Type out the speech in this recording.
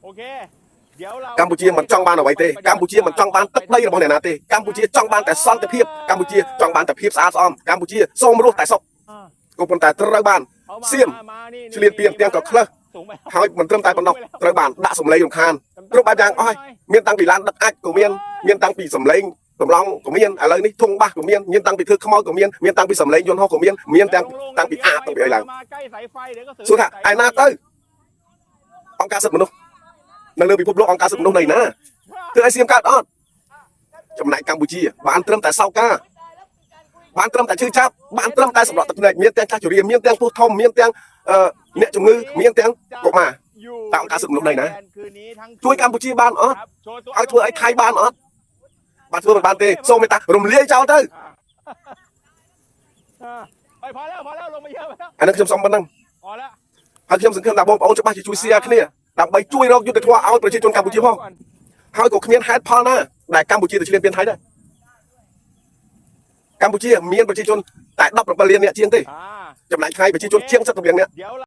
โอเคเดี๋ยวเรา កម្ពុជាមិនចង់បានអ្វីទេកម្ពុជាមិនចង់បានទឹកដីរបស់អ្នកណាទេកម្ពុជាចង់បានតែសន្តិភាពកម្ពុជាចង់បានតែភាពស្អាតស្អំកម្ពុជាសូមរស់តែសុខក៏ប៉ុន្តែត្រូវបានសៀមឆ្លៀនពៀនទាំងក៏ខ្លះហើយមិនត្រឹមតែប៉ុណ្ណោះត្រូវបានដាក់សម្លេងរំខានគ្រប់បែបយ៉ាងអស់ហើយមានតាំងពីឡានដឹកអាចក៏មានតាំងពីសម្លេងតម្លងក៏មានឥឡូវនេះធុងបាសក៏មានតាំងពីធ្វើខ្មោចក៏មានតាំងពីសម្លេងយន្តហោះក៏មានតាំងពីអាបតាំងពីអីឡើងសួរថាឯណាទៅអង្គការសិទ្ធិមនុស្សនៅលើពិភពលោកអង្គការសិទ្ធិមនុស្សនៃណាធ្វើឲ្យសៀមកើតអត់ចំណែកកម្ពុជាបានត្រឹមតែសោកការបានត្រឹមតែឈឺចាប់បានត្រឹមតែសម្រាប់ទឹកភ្នែកមានទាំងចាស់ជរាមានទាំងពោះធំមានទាំងអ្នកជំងឺមានទាំងកុមារតើអង្គការសិទ្ធិមនុស្សនៃណាជួយកម្ពុជាបានអត់ឲ្យធ្វើឲ្យថៃបានអត់បានធ្វើមិនបានទេសូមមេត្តារំលាយចោលទៅพอแล้วลงมาเยอะแล้ว អានេះខ្ញុំសុំប៉ុណ្ណឹង พอแล้ว ហើយខ្ញុំសង្ឃឹមថាបងប្អូនច្បាស់ជាជួយ share គ្នាដើម្បីជួយរកយុត្តិធម៌ឲ្យប្រជាជនកម្ពុជាផងហើយក៏គ្មានហេតុផលណាដែលកម្ពុជាទៅឈ្លានពានថៃដែរកម្ពុជាមានប្រជាជនតែ17លាននាក់ជាងទេចំណែកថៃប្រជាជនជាង70លាននាក់